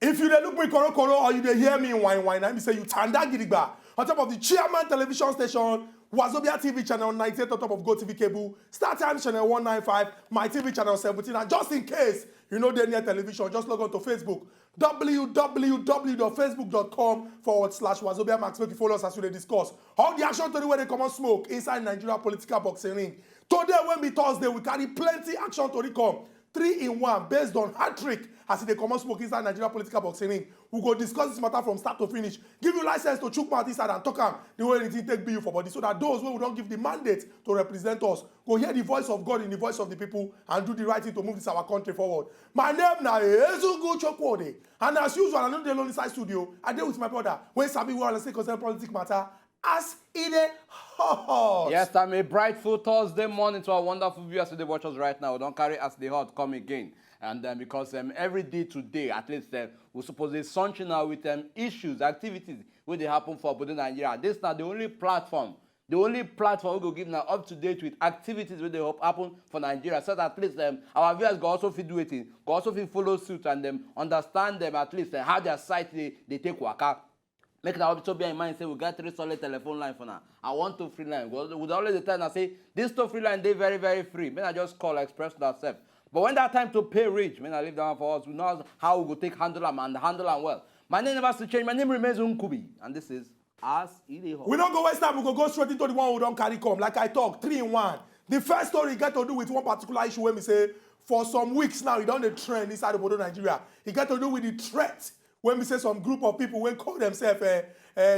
If you dey look me koro or you dey hear me whine, I mean say you tanda gidigba on top of the Chairman television station, Wazobia TV channel 98 on top of Go TV cable, Star Times channel 195, My TV channel 17, and just in case you know they near television, just log on to Facebook, www.facebook.com/Wazobia Max. Make you follow us as we discuss all the action story where they come on smoke inside Nigeria political boxing ring. Today, when be Thursday, we carry plenty action story come. 3-in-1 based on hat-trick as they come on smoke inside Nigeria political boxing ring. We go discuss this matter from start to finish. Give you license to chook mouth inside and talk am the way anything take be you for body, so that those who don't give the mandate to represent us go hear the voice of God in the voice of the people and do the right thing to move this our country forward. My name na Ezugu Chokwode, and as usual, I know the lonely side studio. I deal with my brother when Sabi will say concern politics matter. As E Dey Hot. Yes, I'm a brightful Thursday morning to our wonderful viewers who watch us right now. We don't carry As Dey Hot come again. And because every day today, at least, we're supposed to be sunshine now with issues, activities, where they happen for Bodo Nigeria. This is not the only platform. The only platform we go give now up to date with activities where they hope happen for Nigeria. So that at least our viewers go also feel do it, go also feel follow suit and understand them at least how their site they take waka. Make that also bear in mind, say we got 3 solid telephone line for now. I want 2 free line. With always the time I say, this 2 free line, they very, very free. Then I just call, express that self. But when that time to pay rich, when I leave that one for us, we know how we go take handle them and handle them well. My name never to change. My name remains Unkubi. And this is As E Dey Hot. We don't go waste time, we go straight into the one we don't carry come. Like I talk, 3-in-1. The first story get to do with one particular issue where we say, for some weeks now, it don't the trend inside of Bodo Nigeria. It get to do with the threat. When we say some group of people when call themselves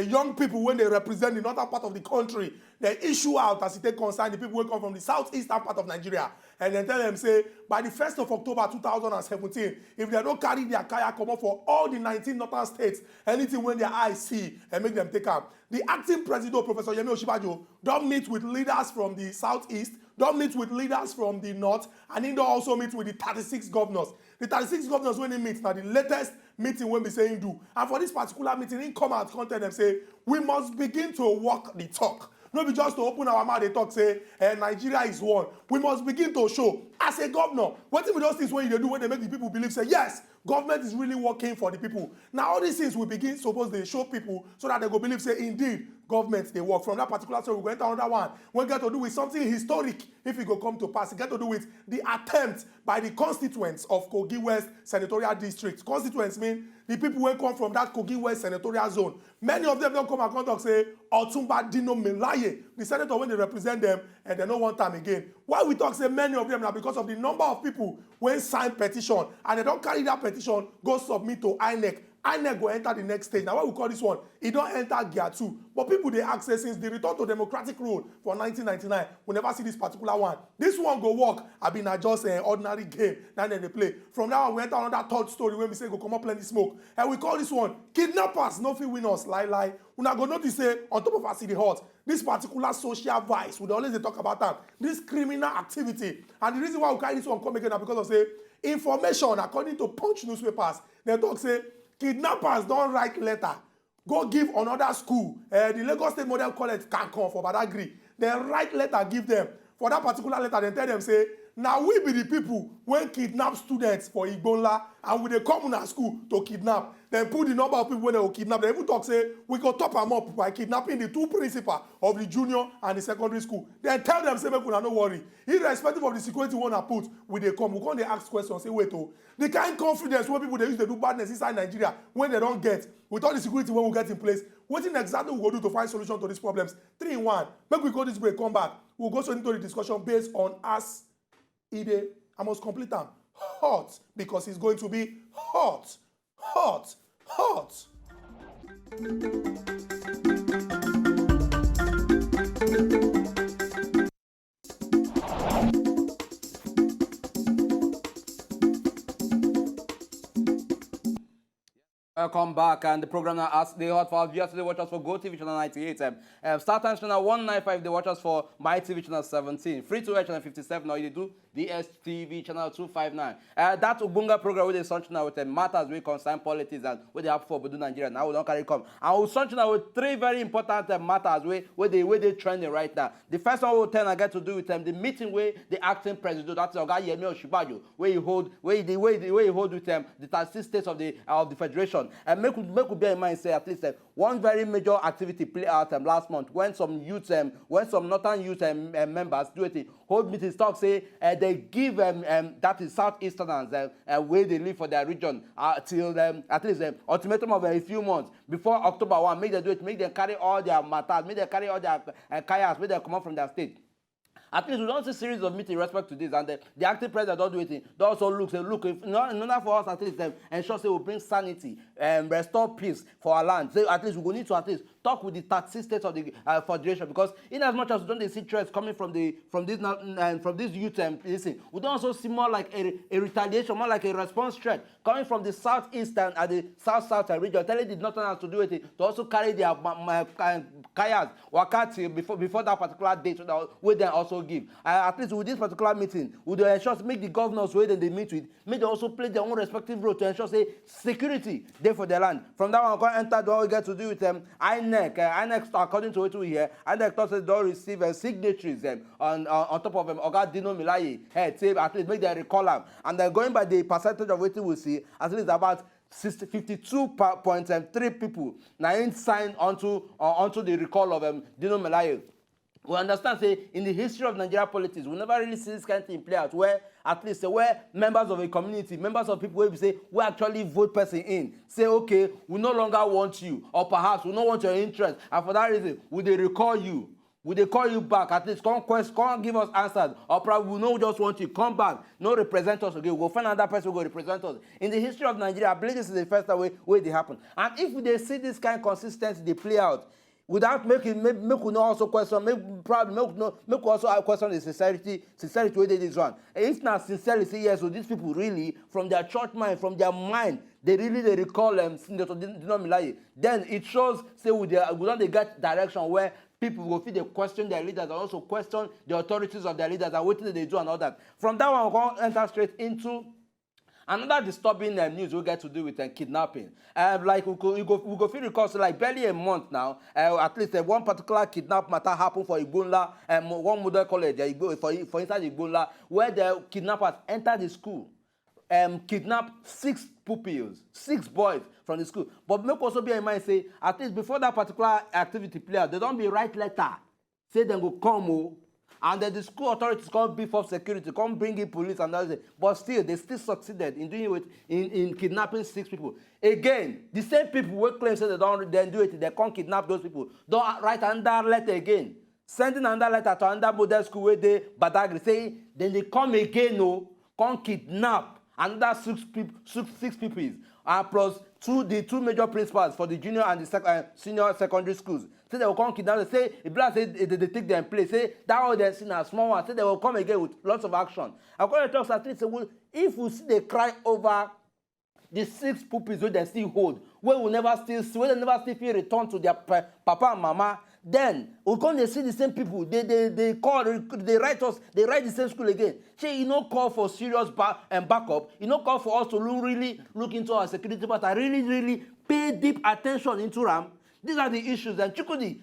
young people when they represent the northern part of the country, they issue out as it take concern the people who come from the southeastern part of Nigeria, and then tell them say by the 1st of October 2017, if they don't carry their kaya come up for all the 19 northern states, anything when their eyes see and make them take up. The acting president, Professor Yemi Osinbajo, don't meet with leaders from the southeast, don't meet with leaders from the north, and he don't also meet with the 36 governors. The 36 governors when he meet now the latest meeting when we say him do. And for this particular meeting, he come out content and say, we must begin to walk the talk. Not be just to open our mouth, they talk, say, Nigeria is one. We must begin to show, as a governor, what if those things when you do, when they make the people believe, say, yes, government is really working for the people. Now, all these things we begin, suppose they show people so that they go believe, say, indeed, government, they work. From that particular story, we go into another one. We get to do with something historic, if it go come to pass. It get to do with the attempt by the constituents of Kogi West Senatorial District. Constituents mean the people who come from that Kogi West Senatorial Zone. Many of them don't come and contact, say, Otumba Dino Melaye, the senator when they represent them, and they don't want time again. Why we talk, say, many of them now, because of the number of people when sign petition, and they don't carry that petition, go submit to INEC. INEC go enter the next stage. Now, what we call this one, it don't enter gear 2. But people, they access since the return to democratic rule for 1999, we never see this particular one. This one go work, I been just an ordinary game, now then they play. From now on, we enter another third story when we say go come up plenty smoke. And we call this one, kidnappers, no fit win us, lie. We now go notice, say, on top of As E Dey Hot, this particular social vice, we always talk about that, this criminal activity. And the reason why we carry this one come again is because of, say, information, according to Punch newspapers, they talk, say, kidnappers don't write letter. Go give another school. The Lagos State Model College can come for Badagry. They write letter, give them. For that particular letter, they tell them, say, now we be the people when kidnap students for Igbonla and we they come in our school to kidnap. Then put the number of people when they will kidnap. They even talk, say, we go top them up by kidnapping the 2 principals of the junior and the secondary school. Then tell them, say, make una no worry. Irrespective of the security one I put, when they come, we come they ask questions, say, wait, oh. The kind of confidence when people they use to do badness inside Nigeria, when they don't get, with all the security when we get in place, what exactly we go do to find solution to these problems? 3-in-1. Make we go this break, come back. We'll go straight into the discussion based on As E Dey. I must complete them. Hot, because it's going to be hot. Welcome back, and the program now As Dey Hot for our viewers. They watch us for Go TV channel 98, Star Times channel 195. They watch us for My TV channel 17, Free to Air channel 57. All you do DSTV channel 259. That Ubunga program with the sunshine now with the matters we concern politics and where they have for Bodu Nigeria. Now we don't carry come. And we'll sunshine now with three very important matters where they trending right now. The first one will tell I get to do with them the meeting where the acting president, that's Oga Yemi Oshibajo, where he hold with them the 36 states of the federation. And make we bear in mind say at least one very major activity play out last month when some youth when some northern youth members do it hold meetings talk say they give that is southeasterners where they live for their region till at least ultimatum of a few months before October 1 make them do it, make them carry all their matters, make them carry all their kayaks, make them come out from their state. At least we don't see series of meetings in respect to this, and the acting president don't do it. They also look, if in order for us at least ensure say we bring sanity and restore peace for our land. So at least we will need to at least talk with the 36 states of the federation, because in as much as we don't see threats coming from this youth listen, we don't also see more like a retaliation, more like a response threat coming from the southeast and the south region, telling the northerners to do it to also carry their kayaks wakati before that particular date, so that we then also give. At least with this particular meeting, we will ensure make the governors where they meet with, may they also play their own respective role to ensure say security there for their land. From that one, we can enter what we get to do with INEC. INEC, according to what we hear, INEC thought they don't receive signatories on top of Oga Dino Milaye. Say at least make them recall them. And then going by the percentage of what we see, at least about 52.3 people now signed onto the recall of Dino Milaye. We understand, say, in the history of Nigeria politics, we never really see this kind of thing play out where, at least, where members of a community, members of people will say, we actually vote person in, say, okay, we no longer want you, or perhaps we don't want your interest, and for that reason, will they recall you? Will they call you back? At least come give us answers. Or probably we don't just want you. Come back. No represent us again. We'll find another person who will represent us. In the history of Nigeria, I believe this is the first way they happen. And if they see this kind of consistency, they play out, without make we not also question, make we also question the sincerity where they this one. If not sincerely say yes, so these people really, from their church mind, from their mind, they recall Senator Dino Milaye. Then it shows, say, we don't get direction where people will feel they question their leaders and also question the authorities of their leaders and what they do and all that. From that one, we're going to enter straight into another disturbing news we get to do with kidnapping. Like we go feel recall, like barely a month now, at least one particular kidnap matter happened for Igbonla, one model college for inside Igbonla, where the kidnappers entered the school, kidnapped 6 pupils, 6 boys from the school. But make also be in mind, say, at least before that particular activity play out, they don't be write letter, say them go come, and then the school authorities come beef up security, come bring in police and all that. But still, they still succeeded in doing it, in kidnapping 6 people. Again, the same people who claim say they don't then do it, they can't kidnap those people. Don't write another letter again. Sending another letter to another model school where they Badagry saying, then they come again, come kidnap another 6 people, plus the 2 major principals for the junior and the senior secondary schools. Say they will come kidnap them. Say if black say they take them place. Say that all they seen a small one. Say they will come again with lots of action. According to talks at least, say, well, if we see they cry over the 6 pupils where they still hold, where they never still feel return to their papa and mama, then we come they see the same people. They call, they write the same school again. Say you no call for serious backup. You no call for us to really look into our security, but I really pay deep attention into them. These are the issues, and Chukudi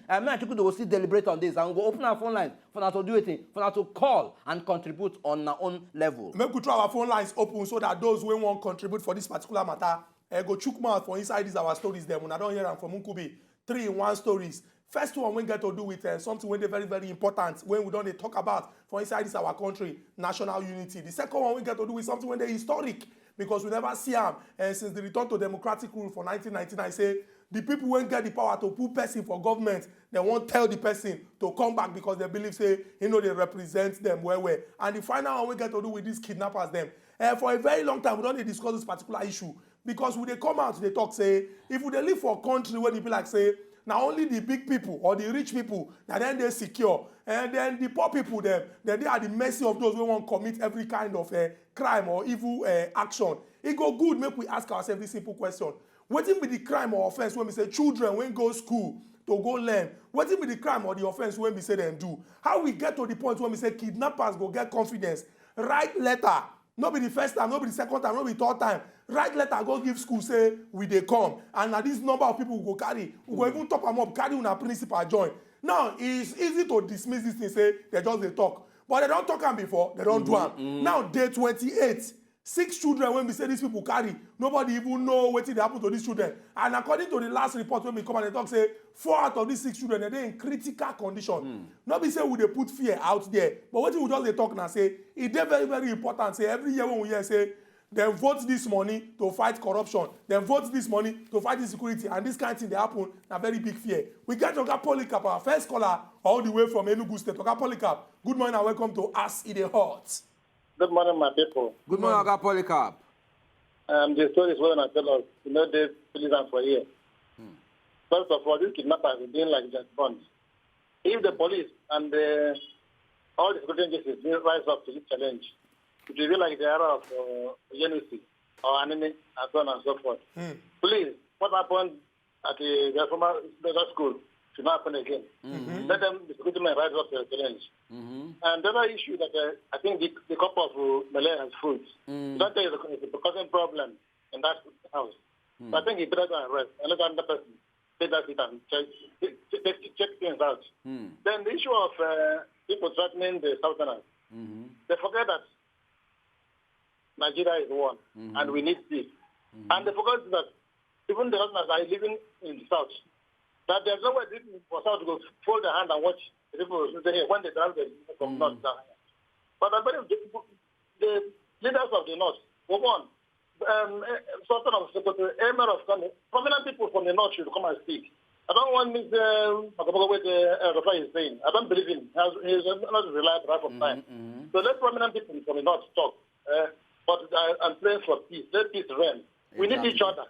will still deliberate on this, and we'll open our phone lines for now to do it, for now to call and contribute on our own level. Make we try our phone lines open so that those who want contribute for this particular matter, go chook mouth for inside these our stories them. When I don't hear them from Nkubi, 3-in-1 stories. First one we get to do with something when they're very, very important, when we don't talk about for inside this our country, national unity. The second one we get to do with something when they're historic, because we never see them since the return to democratic rule for 1999. Say the people won't get the power to put person for government, they won't tell the person to come back because they believe say they represent them well. And the final one we get to do with these kidnappers them. For a very long time we don't discuss this particular issue, because when they come out they talk say if we live for a country where people like say now only the big people or the rich people now then they secure, and then the poor people then they are the mercy of those who want to commit every kind of crime or evil action. It go good make we ask ourselves this simple question: what be the crime or offense when we say children when go school to go learn? What be the crime or the offense when we say them do? How we get to the point when we say kidnappers go get confidence write letter. No be the first time, no be the second time, no be the third time. Write letter, go give school, say, we dey come. And now this number of people will go carry. We go even top them up, carry una principal join. Now, it's easy to dismiss this thing, say, they just dey talk. But they don't talk am before, they don't do am. Now, day 28, 6 children, when we say these people carry, nobody even know what dey happen to these children. And according to the last report, when we come and they talk, say, 4 out of these 6 children, they're in critical condition. Not be say we dey put fear out there, but what we just dey talk now, say, it's very, very important. Say, every year when we hear, say, they vote this money to fight corruption. They vote this money to fight insecurity. And this kind of thing, they happen, a very big fear. We get Oga Polycarp, our first caller, all the way from Enugu State. Oga Polycarp, good morning and welcome to As E Dey Hot. Good morning, my people. Good morning, Oga Polycarp. The story is well and tell us. You know, they police them for a year. First of all, these kidnappers are doing like just bonds. If the police and all the security agencies rise up to this challenge, it will be like the era of unity or enemy and so on and so forth. Please, what happened at the former school should not happen again. Let them, the security men, rise up to the challenge. And the other issue that I think the cup of Malay has fruits. That is a causing problem in that house. So I think it's better to arrest and let another person take that seat and check things out. Then the issue of people threatening the Southerners, they forget that Nigeria is one and we need peace. And they forget that even the Southerners are living in the South, that there's no way for South to go fold their hand and watch the people when they drive the people from North down. But I believe the leaders of the North, for one, Sultan of Sokoto, Emir of Kano, prominent people from the North should come and speak. I don't want Mr. What Rafa is saying. I don't believe him. He's not reliable half of time. So let prominent people from the North talk. But I'm praying for peace. Let peace reign. We need each other.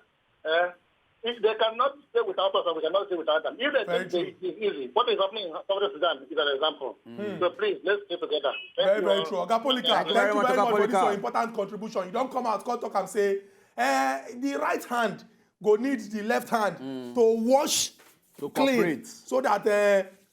If they cannot stay without us, and we cannot stay without them. If they think it's easy, what is happening in South Sudan is an example. So please, let's stay together. Very, very true. Oga Polycarp, thank you very much for this your important contribution. You don't come out, come talk and say, the right hand go need the left hand to wash clean, so that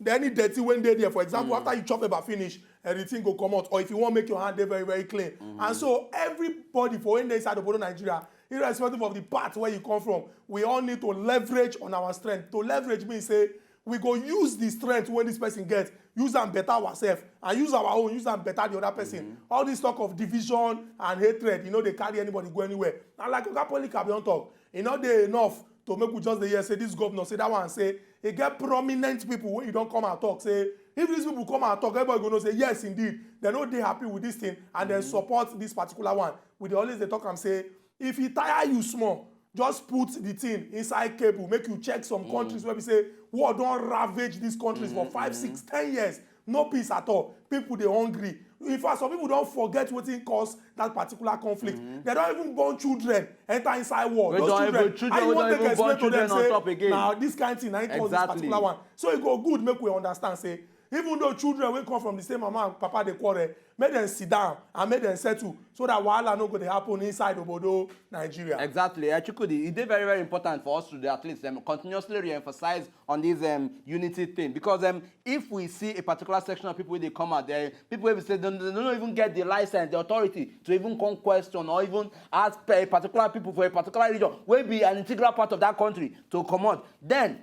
any dirty when they there, for example, after you chop about finish, everything go come out. Or if you want to make your hand very, very clean. And so everybody for when they inside the border Nigeria, irrespective of the part where you come from, we all need to leverage on our strength. To leverage means say, we go use the strength when this person gets, use and better ourselves, and use our own, use and better the other person. All this talk of division and hatred, you know, they carry anybody go anywhere. And like Oga Polycarp don't talk, you know, they enough to make we just the year say this governor, say that one, say, they get prominent people when you don't come and talk, say, if these people come and talk, everybody going to say, yes, indeed, they know they happy with this thing, and then support this particular one. We always they talk and say, if he tire you small, just put the thing inside cable, make you check some countries where we say, war don't ravage these countries for 5, 6, 10 years. No peace at all. People, they hungry. In fact, some people don't forget what it caused that particular conflict. They don't even born children enter inside war. We those children, we don't even born children on top again. Now, this kind of thing, now it cause this particular one. So it go good, make we understand, say, even though children will come from the same mama and papa, they quarrel, make them sit down and make them settle so that wahala no go to happen inside Obodo, Nigeria. Exactly. Chukudi, it is very, very important for us to at least continuously re-emphasize on this unity thing. Because if we see a particular section of people when they come out there, people will say they don't even get the license, the authority to even come question or even ask a particular people for a particular region, will be an integral part of that country to come out. Then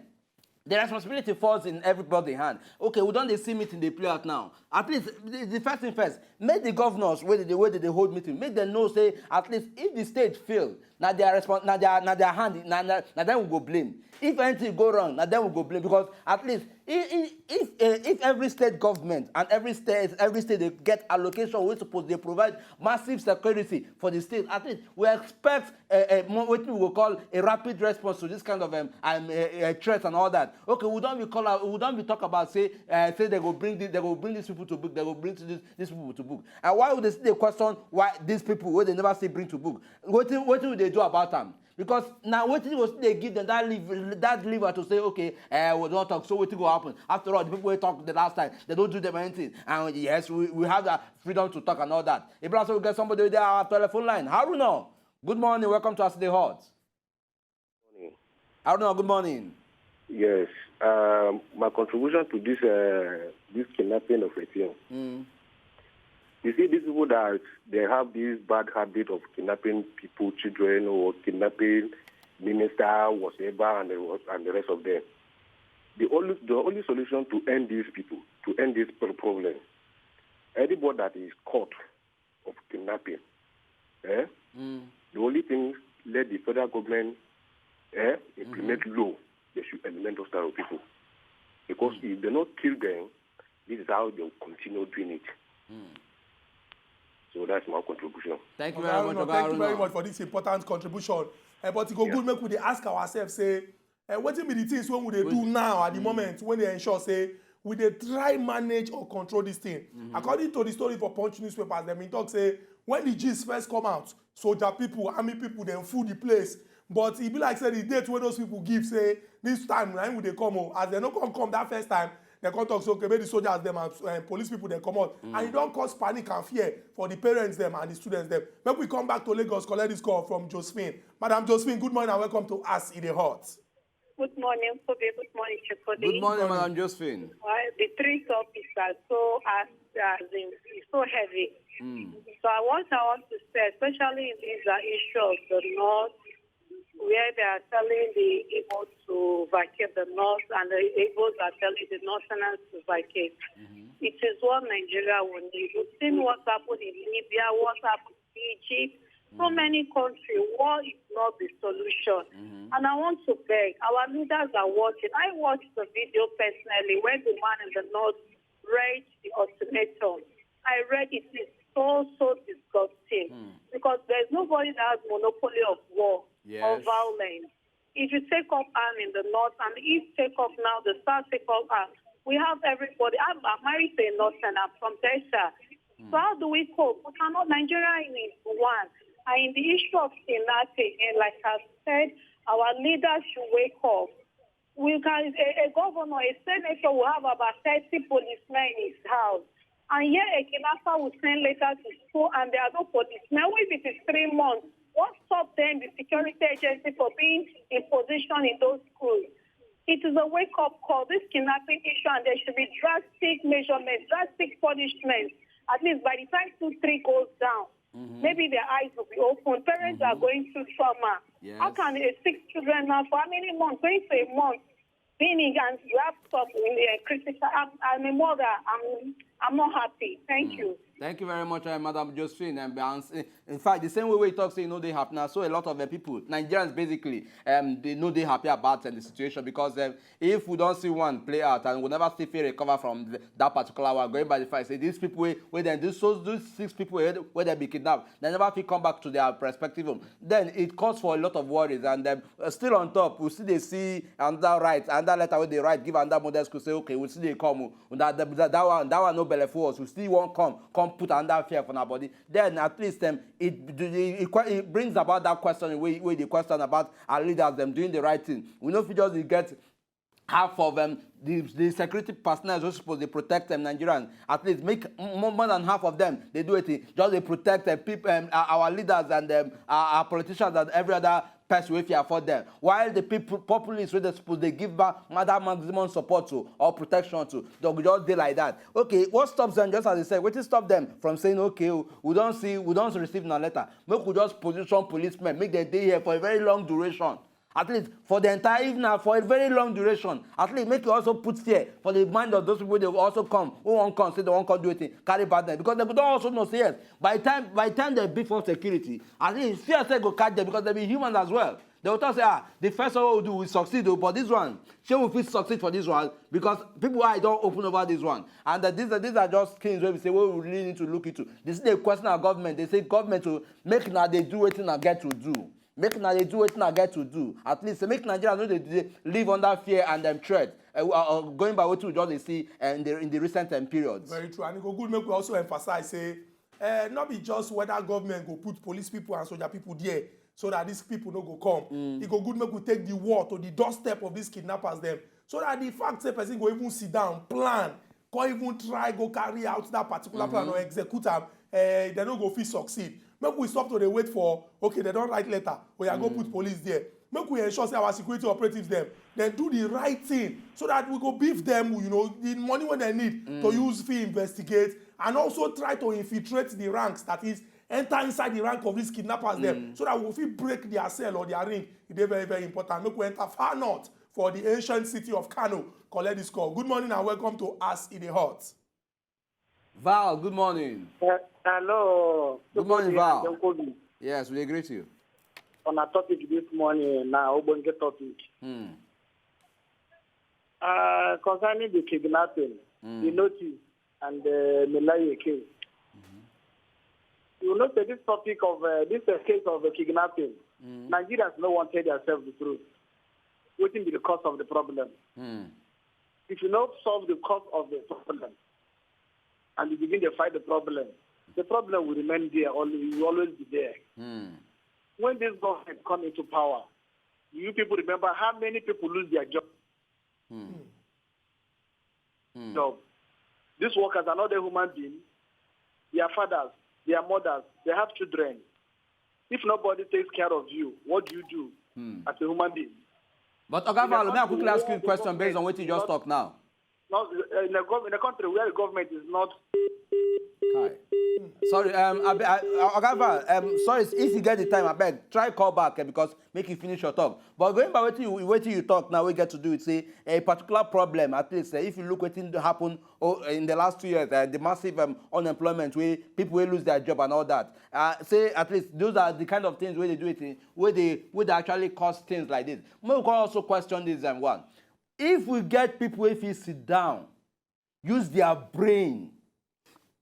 the responsibility falls in everybody's hand. Okay, we don't see meeting they play out now. At least the first thing first, make the governors where they hold meeting, make them know say at least if the state fail, now their response, now their hand, now them will go blame. If anything go wrong, now them will go blame because at least if every state government and every state they get allocation, we suppose they provide massive security for the state. At least we expect what we will call a rapid response to this kind of threats and all that. Okay, we don't be talk about say they go bring these people to book, they will bring these people to book. And why would they still question why these people where they never say bring to book? What will they do about them? Because now what they give them that lever to say, okay, we don't talk, so what will happen? After all, the people we talked the last time, they don't do them anything. And yes, we have the freedom to talk and all that. If also we get somebody there on our telephone line. Haruna, good morning, welcome to As E Dey Hot. Good morning. Haruna, good morning. Yes, my contribution to this kidnapping of Etienne. You see, these people that they have this bad habit of kidnapping people, children, or kidnapping minister, whatever, and the rest of them. The only solution to end these people, to end this problem, anybody that is caught of kidnapping, the only thing, let the federal government implement law. They should eliminate those type of people. Because if they not kill them, this is how they'll continue doing it. So that's my contribution. Thank you very much. Thank you very much for this important contribution. But it go good make we ask ourselves, say, what be the things when we do now at the moment when they ensure, say, we they try manage or control this thing. According to the story for Punch newspapers, they talk say when the G's first come out, soldier people, army people, then fool the place. But it be like say the date when those people give, say this time when they come home, as they no come that first time. They come talk, so okay, maybe the soldiers them and police people they come out, and it don't cause panic and fear for the parents them and the students them. Maybe we come back to Lagos, collect this call from Josephine. Madam Josephine, good morning and welcome to us E Dey Hot. Good morning, Kobe. Good morning, Chikodi. Good morning, Madam Josephine. The three topics are so it's so heavy. So what I want to say, especially in this issue of the North, where they are telling the Igbos to vacate the North and the Igbos are telling the Northerners to vacate. It is what Nigeria will need. We've seen what's happened in Libya, what's happened in Egypt. So many countries, war is not the solution. And I want to beg, our leaders are watching. I watched the video personally when the man in the North read the ultimatum. I read it. It's so disgusting because there's nobody that has monopoly of war or violence. If you take up arm in the North and the East take up now, the South take up arm, we have everybody. I'm married to a Northern, I'm from Delta. So how do we cope? We cannot, Nigeria is one. And in the issue of kidnapping, and like I said, our leaders should wake up. We can, a governor, a senator will have about 30 policemen in his house. And yet a kidnapper will send letters to school and there are no policemen. If it is 3 months, what stopped them, the security agency, for being in position in those schools? It is a wake-up call, this kidnapping issue, and there should be drastic measurements, drastic punishments. At least by the time 2, 3 goes down, maybe their eyes will be open. Parents are going through trauma. How can 6 children now, for how many months, going for a month, meaning and you have stuff in the critical? I'm a mother. I'm not happy. Thank you. Thank you very much, Madam Josephine. In fact, the same way we talk, say, you know, they happen now. So a lot of people, Nigerians basically, they know they happy about the situation because if we don't see one play out and we never see fair recover from that particular one, going by the fact, say these people, where then those 6 people where they be kidnapped, they never feel come back to their perspective home. Then it calls for a lot of worries. And still on top, we still they see another right, another letter where they write, give another model school, say, okay, we see they come. That one no belly for us. We still won't come put under fear for our body. Then at least it brings about that question where the question about our leaders them doing the right thing. We know if you just get half of them, the security personnel who supposed to protect them Nigerians. At least make more than half of them they do it. Just they protect the people, our leaders and our politicians and every other person if you afford them. While the people populists where they suppose they give back maximum support to or protection to, they just do like that. Okay, what stops them? Just as I said, what stop them from saying okay, we don't receive no letter. Make we just position policemen, make them stay here for a very long duration. At least for the entire evening, for a very long duration. At least make you also put fear for the mind of those people. They will also come. Who won't come? Say they won't come do anything. Carry partner because they don't also know. Say yes. By the time they be for security, at least fear say go catch them because they be human as well. They will say the first one we'll do will succeed, but this one, she will succeed for this one because people don't open over this one. And these are just things where we say we really need to look into. This is the question of government. They say government to make now they do what they get to do. Make now they do what I get to do. At least make Nigeria know they live under fear and threat. Going by what we just see in the recent periods. Very true. And it go good make we also emphasize say not be just whether government go put police people and soldier people there so that these people no go come. It go good make we take the war to the doorstep of these kidnappers them so that the fact say person go even sit down, plan, go even try go carry out that particular plan or execute them, they don't go fit succeed. Maybe we stop to they wait for, okay, they don't write letter, or you go put police there. make we ensure say our security operatives them do the right thing so that we go beef them, you know, the money when they need to use fee investigate, and also try to infiltrate the ranks, that is enter inside the rank of these kidnappers them, so that we fit break their cell or their ring. It is very, very important. Make we enter far north for the ancient city of Kano. Collect this call. Good morning and welcome to As E Dey Hot. Val, good morning. Hello. Good morning, Val. Yes, we agree to you. On a topic this morning, now, Obonge topic. Concerning the kidnapping, the notice, and the Melaye case. You know, this topic of this case of kidnapping, Nigerians no one tell themselves the truth. What will be the cause of the problem? If you don't solve the cause of the problem, and you begin to fight the problem will remain there, will always be there. When this government come into power, you people remember how many people lose their job? So, these workers are not a human being. Their fathers, their mothers, they have children. If nobody takes care of you, what do you do as a human being? But Ogaval, may I quickly ask you a question based on what you just talked now? Not in a country where the government is not. Hi. Sorry, Ogaval, sorry, if you get the time, I beg, try call back because make you finish your talk. But going by what you talk now, we get to do it, say, a particular problem, at least, if you look what happened in the last 2 years, the massive unemployment, where people will lose their job and all that. Say, at least, those are the kind of things where they do it, where they actually cause things like this. We can also question this one. If we get people, if you sit down, use their brain,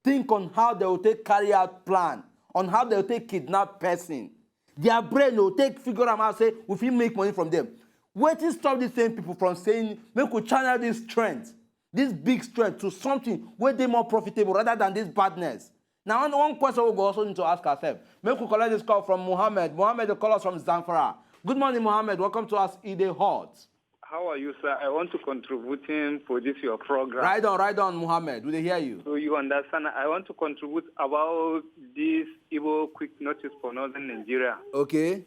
think on how they will take carry out plan, on how they will take kidnap person. Their brain will take figure them out, say, we will make money from them. What is stop these same people from saying, make we channel this strength, this big strength to something where they more profitable rather than this badness. Now, one question we also need to ask ourselves. Make we collect this call from Mohammed. Mohammed will call us from Zamfara. Good morning, Mohammed. Welcome to us, E Dey Hot. How are you, sir? I want to contribute for this your program. Right on, Mohammed. Do they hear you? So you understand, I want to contribute about this Igbo quick notice for northern Nigeria. Okay.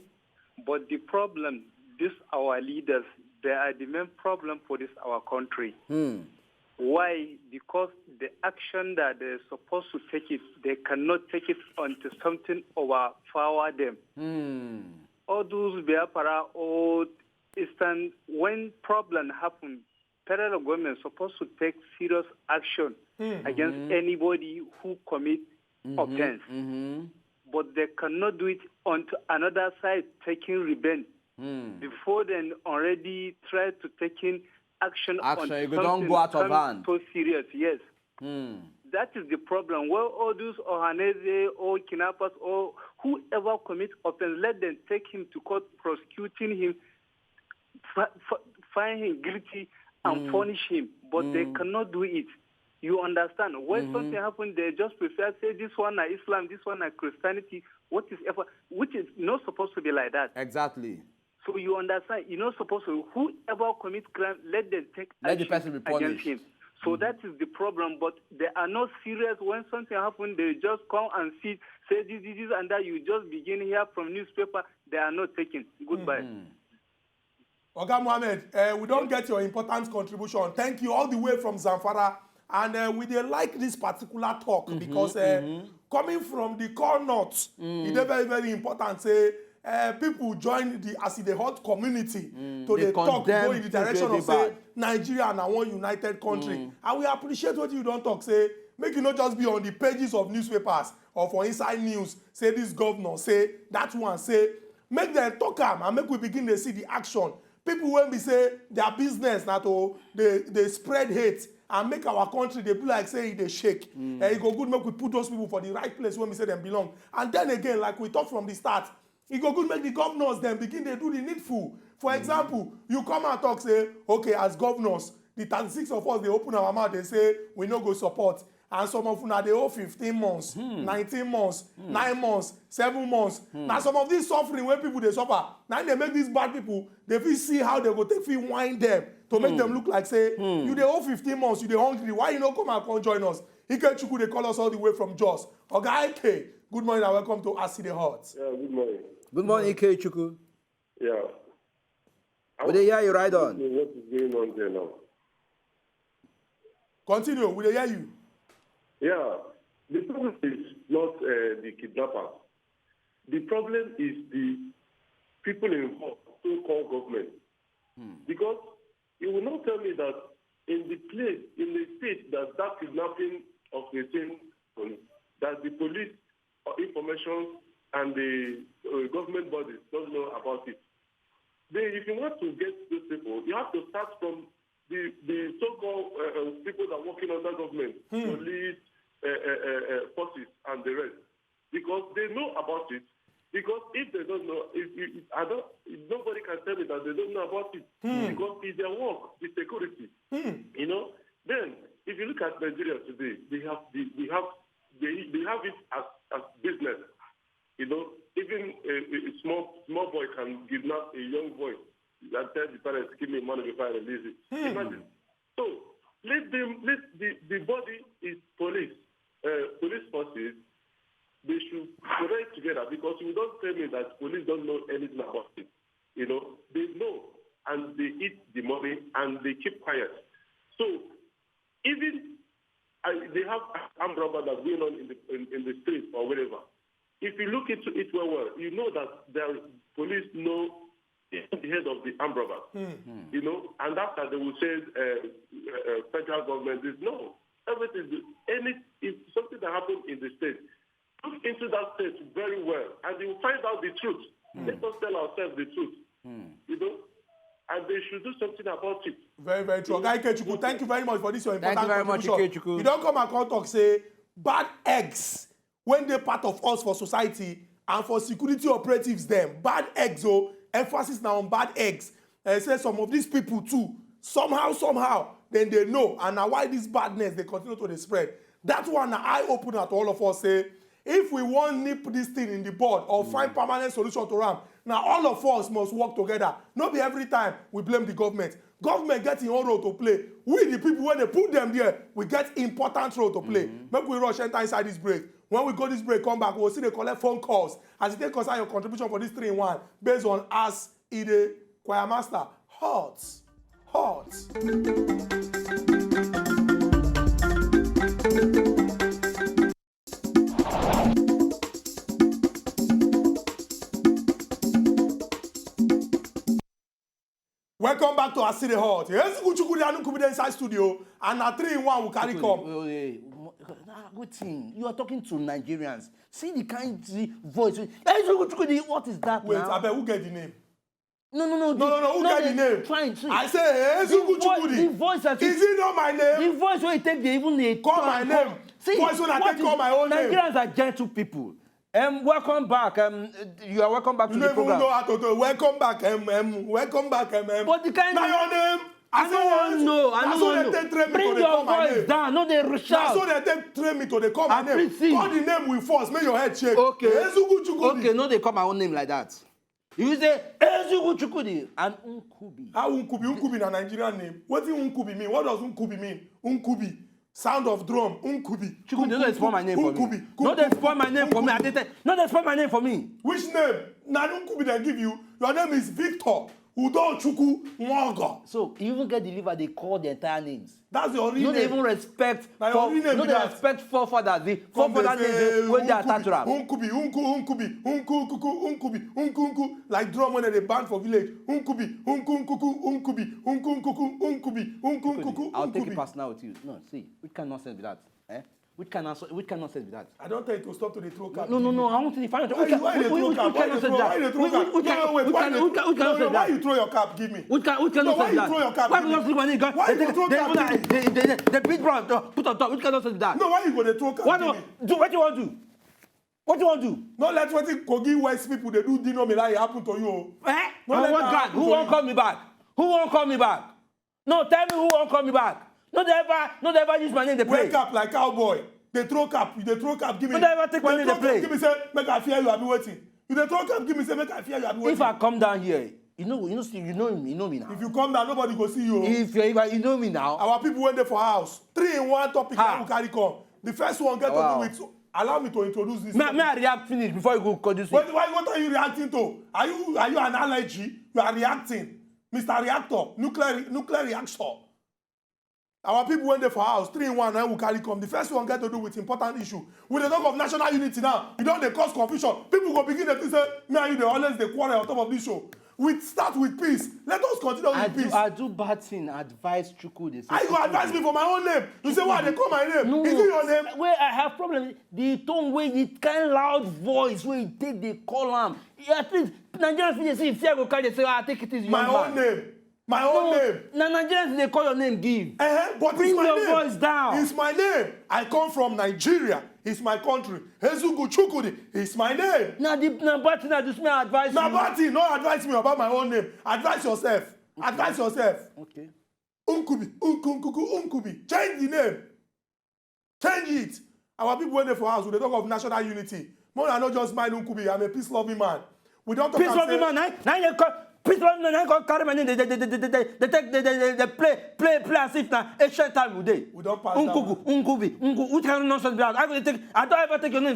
But the problem, this our leaders, they are the main problem for this our country. Why? Because the action that they're supposed to take it, they cannot take it until something overpower them. All those Biafra or Eastern, when problem happen, federal government is supposed to take serious action against anybody who commit offense. But they cannot do it on another side, taking revenge. Before then, already try to taking action on something don't go out of hand. So serious, yes. That is the problem. Well, all those Ohanese or kidnappers or whoever commits offense, let them take him to court, prosecuting him, find him guilty and punish him, but they cannot do it. You understand? When something happens, they just prefer say this one are Islam, this one are Christianity. Which is not supposed to be like that. Exactly. So you understand? You're not supposed to. Whoever commits crime, let them take action the person be punished against him. So that is the problem. But they are not serious. When something happens, they just come and see, say this and that. You just begin here from newspaper. They are not taking. Goodbye. Oga Mohammed, we don't get your important contribution. Thank you all the way from Zamfara. And we dey like this particular talk because coming from the core north, it is very, very important. Say people join the As E Dey Hot community to the talk, go in the direction of say Nigeria and one united country. And we appreciate what you don't talk. Say make you not just be on the pages of newspapers or for inside news. Say this governor, say that one, say make them talk and make we begin to see the action. People when we say their business now to they spread hate and make our country they be like say they shake. It go good make we put those people for the right place when we say them belong. And then again, like we talked from the start, it go good make the governors then begin they do the needful. For example, you come and talk say, okay, as governors, the 36 of us they open our mouth, they say we no go support. And some of them they owe 15 months, 19 months, 9 months, 7 months. Now some of these suffering when people they suffer, now they make these bad people, they feel see how they go take feel wind them to make them look like say, you they owe 15 months, you they hungry, why you not come and come join us? Ike Chukwu they call us all the way from Jos. Oga Ike, good morning and welcome to As E Dey Hot. Yeah, good morning. Good morning, Ike Chukwu. Yeah. Will they hear you right on? What is going on there now? Continue. Will they hear you? Yeah, the problem is not the kidnappers. The problem is the people involved, so-called government. Because you will not tell me that in the place, in the state that kidnapping of the thing, that the police information and the government bodies don't know about it. If you want to get those people, you have to start from the so-called people that are working under government, police, forces, and the rest, because they know about it. Because if they don't know, nobody can tell me that they don't know about it. Because it's their work, it's security. You know. Then, if you look at Nigeria today, they have it as business. You know, even a small boy can kidnap a young boy and tell the parents, give me money before I release it. Imagine. So let the body is police forces. They should connect together, because you don't tell me that police don't know anything about it. You know, they know, and they eat the money and they keep quiet. So even they have armed robbers that's going on in the streets or wherever. If you look into it well, you know that the police know the head of the armed robbers. You know, and after they will say federal government is no. Everything, if something that happened in the state, look into that state very well, and you will find out the truth. Let us tell ourselves the truth. You know, and they should do something about it. Very, very true. Guy Kechuku, thank you very much for this your important contribution. Thank you very much, Kechuku. You don't come and come talk say bad eggs when they're part of us for society and for security operatives them. Bad eggs, oh, emphasis now on bad eggs. And say some of these people too, somehow, then they know. And now why this badness, they continue to spread. That one, eye-opener to all of us, say, if we want nip this thing in the bud or find permanent solution to RAM, now all of us must work together. Not be every time we blame the government. Government gets in own role to play. We, the people, when they put them there, we get important role to play. Maybe we rush enter inside this break. When we go this break, come back, we'll see they collect phone calls. As you take concern your contribution for this 3-in-1 based on As E Dey Choir Master. Hot. Welcome back to As E Dey Hot. Here's the inside studio, and a 3-in-1 will carry come. Good thing. You are talking to Nigerians. See the kind of voice. What is that? Wait, now? I bet who get the name? No. Who get the name? Trying to. I say, The voice that is it not my name? The voice when you take the even Call my name. See, Voice when I take call my own name. Nigerians are gentle people. Welcome back. You are welcome back to the program. Know how to do. Welcome back, Welcome back, But the kind now your name. I don't know. Bring your voice down. No, they rush out. That's so they train me to they call my name. Call the name with force. Make your head shake. Okay. Okay, no, they call my own name like that. You say Ezugu Chukudi and Unkubi. How Unkubi? Unkubi na Nigerian name. What does Unkubi mean? What does Unkubi mean? Unkubi. Sound of drum. Unkubi. Chukudi, no, they spoil my name for me. No, they spoil my name for me. No, they spoil my name for me. Which name? Now Unkubi they give you. Your name is Victor. Udo Chuku Mwaga. So you even get delivered, they call the entire names. That's your real name. No, they even respect. No, they respect forefathers. The forefathers names when they attach to them. Unkubi. Like drum when they band for village. Unkubi. I'll take it personal with you. No, see, which kind of nonsense be that? Which kind of nonsense be that? I don't tell you to stop to the throw cap. No. I want to find out. Which kind of nonsense be that? Why you throw your cap? Give me. Which kind of nonsense be that? Why you throw your cap? Why you throw my cap? Why you throw cap? The big brown put on top. Which kind of nonsense be that? No, why you go to throw cap? What do you want to do? What do you want to do? Not let what Kogi West people they do dino me like happen to you. Who won't call me back? Who won't call me back? No, tell me who won't call me back. No, they ever use my name. They play. Wake up like cowboy. They throw cap. Give me. No, they ever take my name. They play. Give me say make I fear you. I be waiting. You they throw cap. Give me say make I fear you. I be waiting. If I come down here, you know me now. If you come down, nobody go see you. If you know me now. Our people went there for house. 3-in-1 topic that we carry come. The first one get to do with. Allow me to introduce this. May I react finish before you go introduce it? What are you reacting to? Are you an allergy? You are reacting. Mr. Reactor, nuclear reactor. Our people went there for house, 3-1, now we carry come. The first one get to do with important issue. With the talk of national unity now, you don't they cause confusion. People go begin to say, me and you, they always they quarrel on top of this show. We start with peace. Let us continue with peace. I do bad thing, advise Chuku. I go advise me for my own name. You say, why they call my name? No, Is it your name? where I have problem, the tone where it kind loud voice where you take the column. At least Nigerians they say if I go carry, they say, I take it is your My own name. My own name. Now Nigerians they call your name give. But Bring it's my your name. voice down. It's my name. I come from Nigeria. It's my country. Hezugu Chukudi. It's my name. Now the bad thing I just may advise you. Nabati, no advise me about my own name. Advise yourself. Okay. Advise yourself. Okay. Unkubi. Unkubi. Change the name. Change it. Our people went there for us. We talk of national unity. More than not just mind Unkubi. I'm a peace-loving man. We don't talk peace-loving man. Now you call peace-loving man. I carry my name. They play as if now ancient time would they. We don't pass Unkubi. What kind of nonsense? I don't ever take your name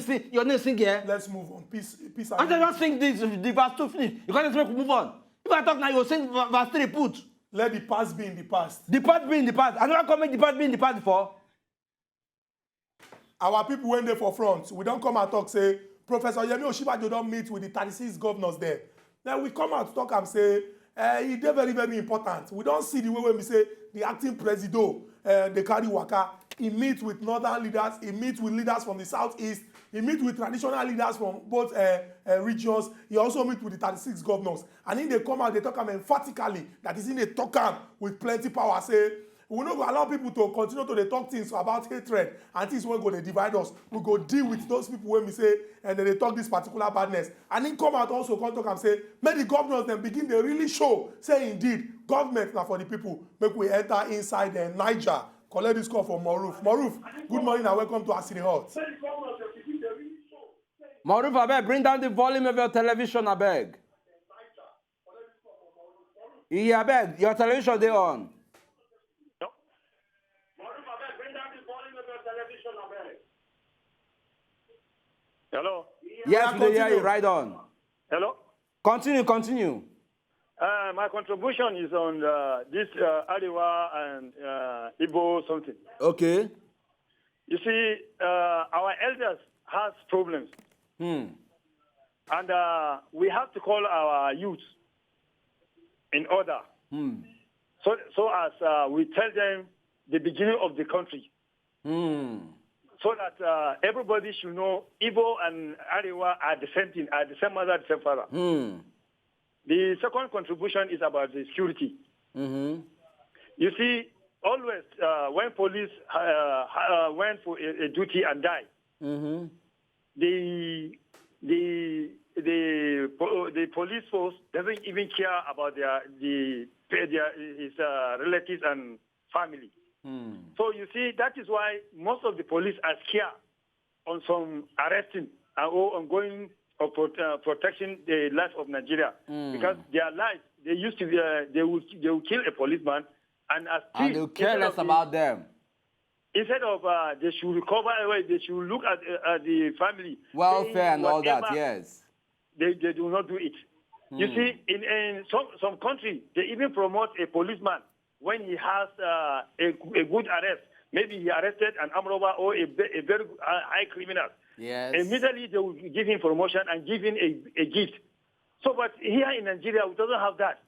sing here. Let's move on. Peace. I don't sing this. The verse 2 finish. You can't just move on. If I talk now, you sing verse 3 put. Let the past be in the past. The past be in the past. I never comment the past be in the past before. Our people went there for front. We don't come and talk, say, Professor Yemi Oshibajo don't meet with the 36 governors there. Then we come out to talk and say, he did very, very important. We don't see the way when we say the acting president, they carry waka. He meets with northern leaders. He meets with leaders from the southeast. He meets with traditional leaders from both regions. He also meets with the 36 governors. And in they come out, they talk emphatically that is in a talk with plenty power. Say, we not go allow people to continue to talk things about hatred and things when go they divide us. We go deal with those people when we say and then they talk this particular badness. And then come out also come talk and say, make the governors then begin they really show. Say indeed, government now for the people. Make we enter inside Niger. Collect this call from Maruf. Maruf, good morning and welcome to E Dey Hot. Maruf, abeg, bring down the volume of your television, abeg. Yeah, abeg, your television they on. Hello? Yes, we hear you, right on. Hello? Continue. My contribution is on this Ariwa and Igbo something. Okay. You see, our elders has problems. And we have to call our youth in order. So as we tell them the beginning of the country. So that everybody should know Igbo and Ariwa are the same thing, are the same mother, the same father. The second contribution is about the security. You see, always when police went for a duty and die, the police force doesn't even care about his relatives and family. So you see, that is why most of the police are scared on some arresting or on going or protecting the life of Nigeria because their life they used to they will kill a policeman and they'll care less about them. Instead of they should recover, they should look at the family welfare and all that. Yes, they do not do it. You see, in some country they even promote a policeman when he has a good arrest. Maybe he arrested an armed robber or a very high criminal. Yes. Immediately they will give him promotion and give him a gift. So, but here in Nigeria, we don't have that.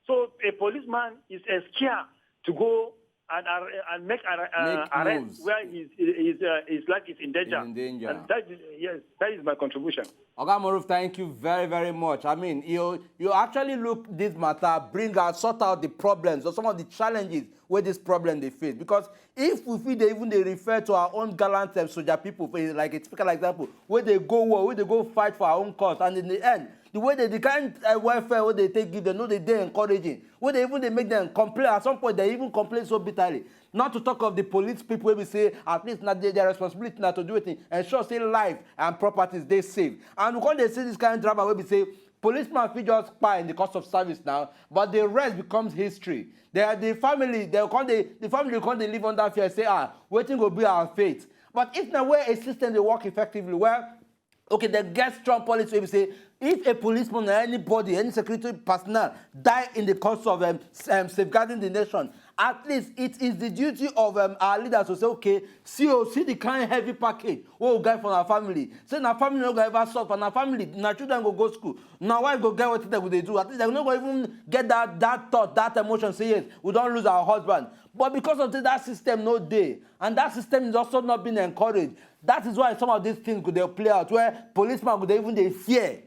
So a policeman is scared to go and make arrest moves where his life is in danger. And that is my contribution. Oga Maruf, thank you very, very much. I mean, you actually look this matter, sort out the problems or some of the challenges where this problem they face. Because if we feel they refer to our own gallant soldier people, like a typical example, where they go war, where they go fight for our own cause, and in the end, the way the kind welfare where they give them, they're encouraging. Where they make them complain. At some point, they even complain so bitterly. Not to talk of the police people where we say, at least not their responsibility not to do it. Ensure say life and properties they save. And when they see this kind of drama where we say, policemen feel just spy in the cost of service now, but the rest becomes history. The family live under fear, say, waiting will be our fate. But if now where a system they work effectively, where okay, they get strong policy where we say, if a policeman or anybody, any security personnel die in the course of safeguarding the nation, at least it is the duty of our leaders to say, okay, see the kind of heavy package we get for our family. Say our family no go ever suffer, and our family, our children go school, now wife go get what they do. At least they're not going to even get that thought, that emotion, say yes, we don't lose our husband. But because of that system no day, and that system is also not being encouraged, that is why some of these things could play out, where policemen could even fear.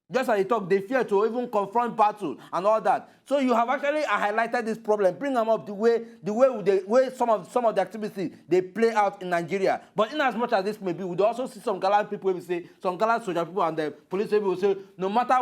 Just as they talk, they fear to even confront battle and all that. So you have actually highlighted this problem, bring them up the way some of the activities they play out in Nigeria. But in as much as this may be, we also see some gallant people will say, some gallant soldier people and the police people will say, no matter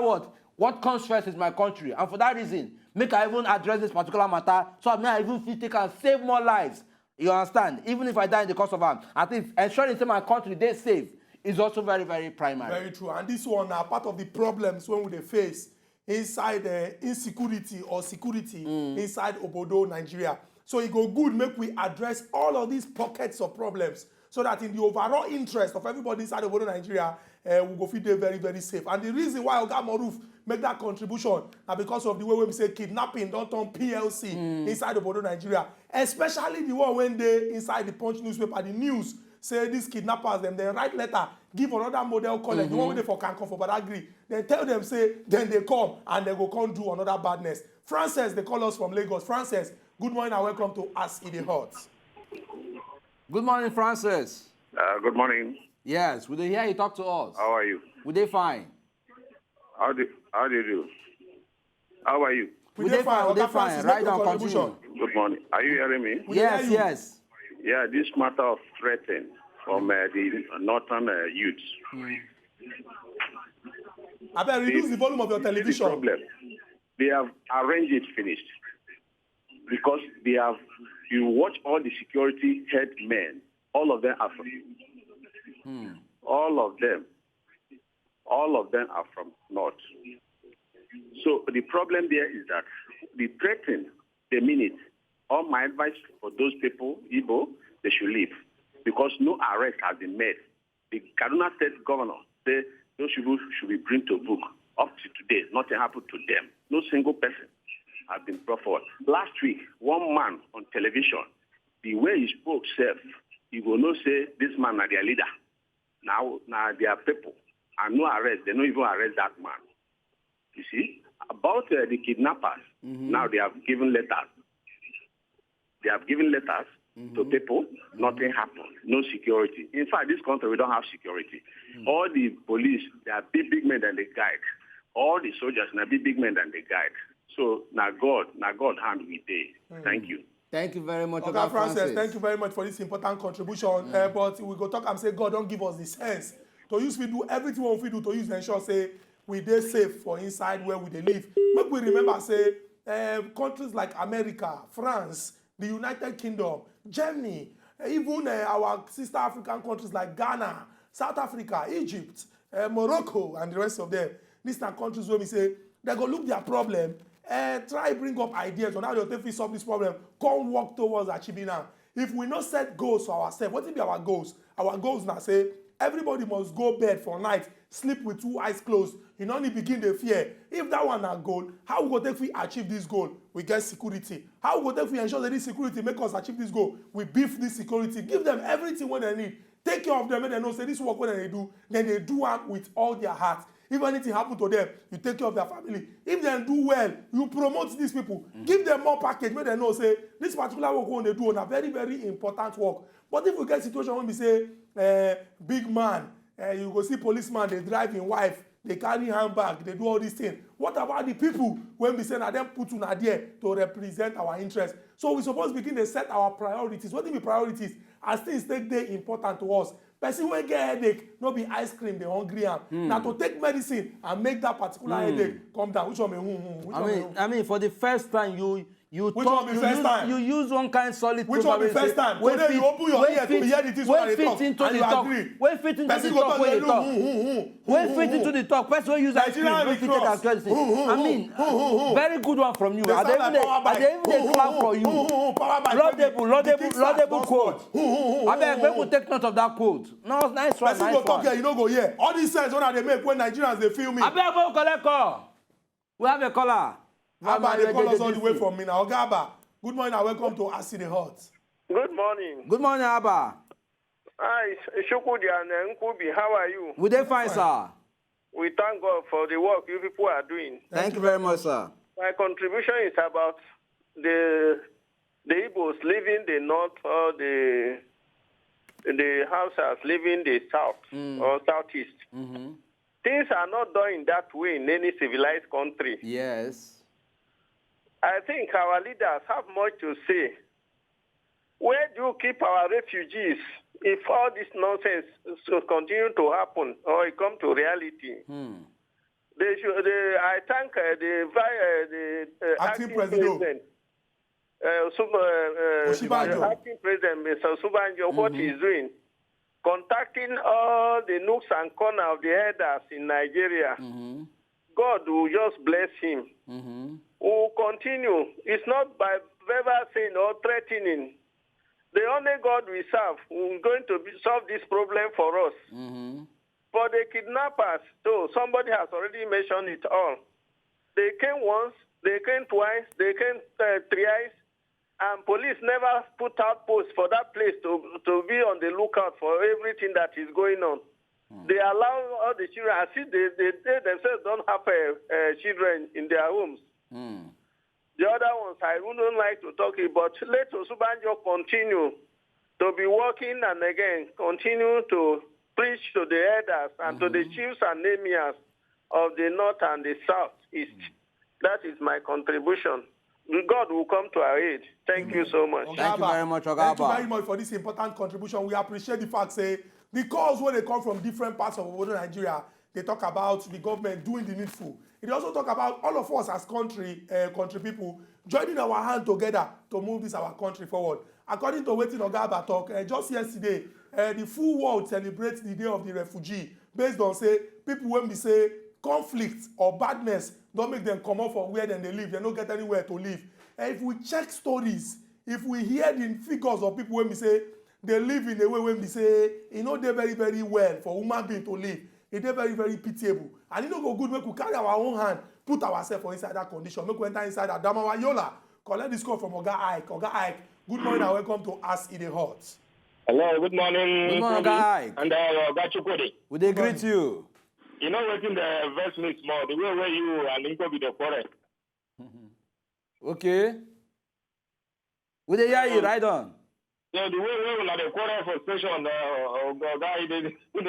what comes first is my country. And for that reason, make I even address this particular matter, so I even feel they can save more lives. You understand? Even if I die in the course of harm, at least ensuring my country they safe is also very, very primary. Very true. And this one are part of the problems when we face inside insecurity or security inside Obodo, Nigeria. So it go good make we address all of these pockets of problems so that in the overall interest of everybody inside Obodo, Nigeria, we go feel they very, very safe. And the reason why Oga Maruf make that contribution are because of the way we say kidnapping don't turn PLC inside Obodo, Nigeria. Especially the one when they inside the Punch newspaper, the news, say these kidnappers, them they write letter, give another model college, the one when they for can come for Badagry. Then tell them, say, then they come and they go come do another badness. Frances, they call us from Lagos. Frances, good morning and welcome to As E Dey Hot. Good morning, Francis. Good morning. Yes, we dey hear you talk to us. How are you? We dey fine. How do you do? How are you? We dey fine, we dey fine. Right now, contribution. Good morning. Are you hearing me? Yes, yes. Yeah, this matter of threatening from the northern youths. I better reduce the volume of your television. The problem. They have arranged it finished. Because they have, you watch all the security head men, all of them are from all of them are from north. So the problem there is that the threaten, the minute, all my advice for those people, Igbo, they should leave. Because no arrest has been made. The Kaduna State governor said those people should be brought to book. Up to today, nothing happened to them. No single person has been brought forward. Last week, one man on television, the way he spoke self, you will not say this man is their leader. Now they are people. And no arrest. They don't even arrest that man. You see? About the kidnappers, now they have given letters. They have given letters to people. Nothing happened. No security. In fact, this country, we don't have security. All the police, they are big men than they guide. All the soldiers, they are big men than they guide. So, now God hand we day. Thank you. Thank you very much, Okay, Francis, thank you very much for this important contribution. But we go talk and say, God don't give us the sense to use we do everything what we do to use ensure say we dey safe for inside where we dey live. Make we remember say countries like America, France, the United Kingdom, Germany, even our sister African countries like Ghana, South Africa, Egypt, Morocco, and the rest of them. These are countries where we say they go look their problem and try bring up ideas on how they fit solve this problem. Come work towards achieving them. If we not set goals for ourselves, what will be our goals? Our goals now say everybody must go bed for night, sleep with two eyes closed. You only begin the fear. If that one a goal, how we go take we achieve this goal? We get security. How we go take we ensure that this security make us achieve this goal? We beef this security, give them everything what they need. Take care of them and they know say this work what they do, then they do it with all their heart. If anything happen to them, you take care of their family. If they do well, you promote these people. Give them more package, make them know say this particular work when they do on a very, very important work. But if we get situation when we say big man, you go see policeman, they drive in wife, they carry handbag, they do all these things. What about the people when we say that them put on there to represent our interests? So we suppose begin to set our priorities. What are the priorities? As things take day important to us. Person when get headache, no be ice cream, they hungry am. Now to take medicine and make that particular headache come down. Which one I mean, for the first time, you You Which talk, one be you first use, time? You use one kind solid Which one be first time? Today you open your ear to hear the things when they talk and you agree. When fit into Person the go talk when they look, talk. When fit into the talk, person wey use ice cream, Nigerian wey fit take cross. accuracy. I mean, very good one from you. They I sound like power dey bike. even dey clap for you. Power bike. Laudable quote. Abeg, make we take note of that quote. No, nice one, Person nice go talk one. here, you no go hear. All these sense when they make when Nigerians they feel me. Abeg, go collect call. We have a caller. Abba, they call us all the way from me now. Okay, Abba. Good morning and welcome to E Dey Hot. Good morning. Good morning, Abba. Hi, Shukudi and Nkubi. How are you? We dey fine, sir. We thank God for the work you people are doing. Thank you very much, sir. My contribution is about the Igbos leaving the north or the Hausas leaving the south or southeast. Things are not done in that way in any civilized country. Yes. I think our leaders have much to say. Where do you keep our refugees if all this nonsense should continue to happen or it come to reality? They should. I thank the acting president, acting president, Mr. Subanjo, what he's doing, contacting all the nooks and corners of the elders in Nigeria. God will just bless him. We'll continue. It's not by verbal saying or threatening. The only God we serve is going to solve this problem for us. For the kidnappers, though, somebody has already mentioned it all. They came once, they came twice, they came thrice, and police never put out posts for that place to be on the lookout for everything that is going on. They allow all the children, I see they themselves don't have children in their homes. The other ones, I wouldn't like to talk about, but let Osubanjo continue to be working and again continue to preach to the elders and to the chiefs and emirs of the north and the southeast. That is my contribution. God will come to our aid. Thank you so much. Thank you very much, Ogaba. Thank you very much for this important contribution. We appreciate the fact, say, the calls when they come from different parts of Nigeria, they talk about the government doing the needful. It also talk about all of us as country people joining our hand together to move this our country forward. According to wetin Ogaba talk, just yesterday, the full world celebrates the Day of the Refugee based on say people when we say conflict or badness don't make them come out from where they live. They don't get anywhere to live. And if we check stories, if we hear the figures of people when we say they live in a way when we say they very very well for human being to live. It dey very very pitiable and no go good make we carry our own hand put ourselves for inside that condition make we enter inside Adamawa Yola collect this call from Oga Ike. Good morning and welcome to E Dey Hot. Hello, good morning. Good morning, Oga Ike. And Oga Chukwudi. We dey greet you. You know wetin the verse me small, the way where you and Inko be the forest. Okay. We dey hear you, right on. Yeah, the way we are the quarter for station, guy, they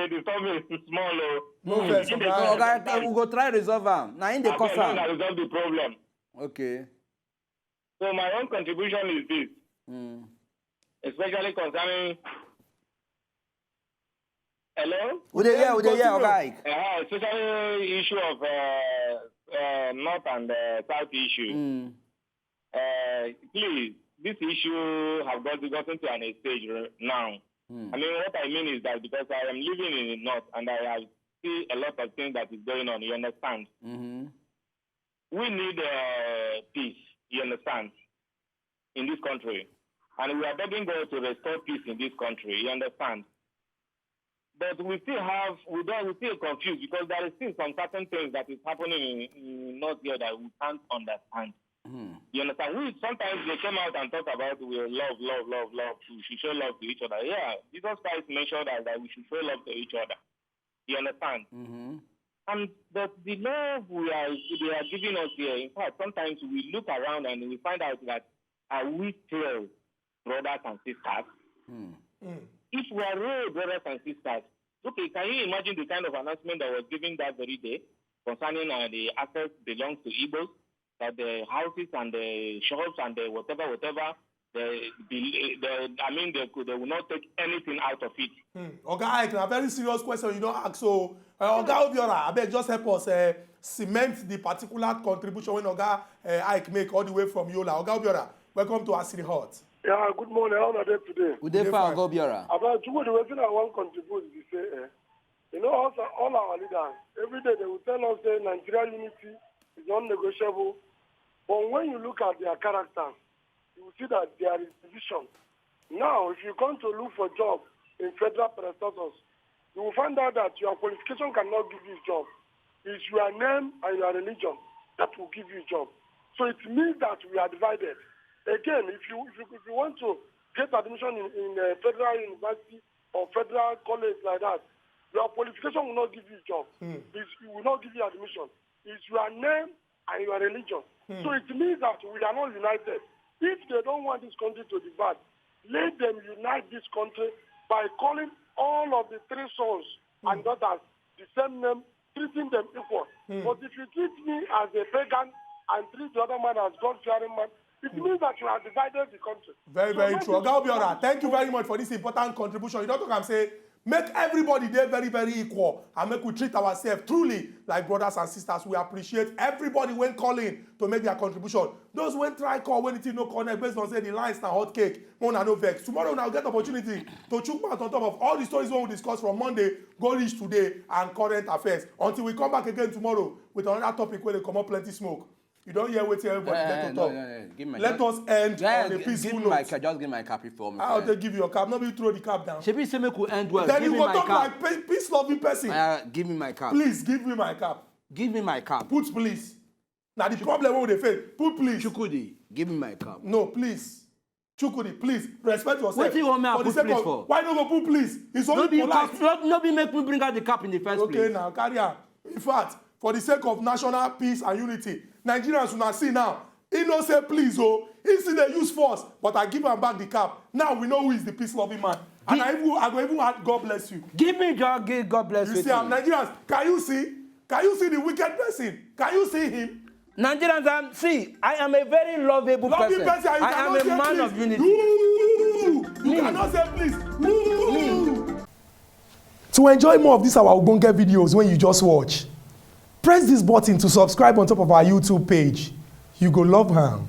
disturb me small. No first, Oga, we go try resolve am. Na in the cause am. I resolve the problem. Okay. So my own contribution is this, especially concerning. Hello. We dey hear, Oga Ike. Especially issue of north and south issue. Please. This issue have gotten to an stage now. I mean, what I mean is that because I am living in the north and I see a lot of things that is going on, you understand? We need peace, you understand, in this country. And we are begging God to restore peace in this country, you understand? But we still confused because there is still some certain things that is happening in North here that we can't understand. You understand? Sometimes they come out and talk about we love. We should show love to each other. Yeah, Jesus Christ mentioned that we should show love to each other. You understand? And but the love they are giving us here, in fact, sometimes we look around and we find out that are we still brothers and sisters? If we are real brothers and sisters, okay, can you imagine the kind of announcement that was given that very day concerning the assets belongs to Igbos? That the houses and the shops and the whatever, they will not take anything out of it. Oga Ike, a very serious question you don't ask. So, Oga Obiora, I beg just help us cement the particular contribution when Oga Ike make all the way from Yola. Oga Obiora, welcome to Asiri Hot. Yeah, good morning. How are you today? Good day, Oga Obiora. About the reason I want to contribute is to say, you know, also, all our leaders, every day they will tell us that Nigeria unity is non-negotiable. But when you look at their character, you will see that there is division. Now, if you come to look for a job in federal parastatals, you will find out that your qualification cannot give you a job. It's your name and your religion that will give you a job. So it means that we are divided. Again, if you want to get admission in a federal university or federal college like that, your qualification will not give you a job. It will not give you admission. It's your name and your religion. So it means that we are not united. If they don't want this country to divide, let them unite this country by calling all of the three sons and daughters the same name, treating them equal. But if you treat me as a pagan and treat the other man as God-fearing man, it means that you have divided the country. Very, so very true. Oga Obiora, thank you very much for this important contribution. You don't talk and say, make everybody there very, very equal and make we treat ourselves truly like brothers and sisters. We appreciate everybody when calling to make their contribution. Those when try call when it is no connect based on say the lines now hot cake, one and no vex. Tomorrow now get opportunity to chook mouth on top of all the stories we will discuss from Monday, go reach today and current affairs. Until we come back again tomorrow with another topic where they come up plenty smoke. You don't hear what everybody get to talk. Let us end on a peaceful note. Just give my cap for me. I'll give you your cap. Nobody throw the cap down. Shebi say make we end well. Then give you me go talk like peace-loving person. Give me my cap. Please give me my cap. Give me my cap. Put please. Now the problem when they fail. Put please. Chukudi, give me my cap. No, please. Chukudi, please respect yourself. What do you want me to put please for? Why don't go put please? It's only polite. Nobody make me bring out the cap in the first place. Okay, now carry on. In fact, for the sake of national peace and unity, Nigerians will not see now. He don't say please, oh. He see they use force, but I give him back the cap. Now we know who is the peace-loving man. And I go even add God bless you. Give me God bless you. You see, I'm Nigerians. Can you see? Can you see the wicked person? Can you see him? Nigerians, see, I am a very lovable person. I am a man of unity. You cannot say please. To enjoy more of these our Ogbonge videos when you just watch, press this button to subscribe on top of our YouTube page. You go love her.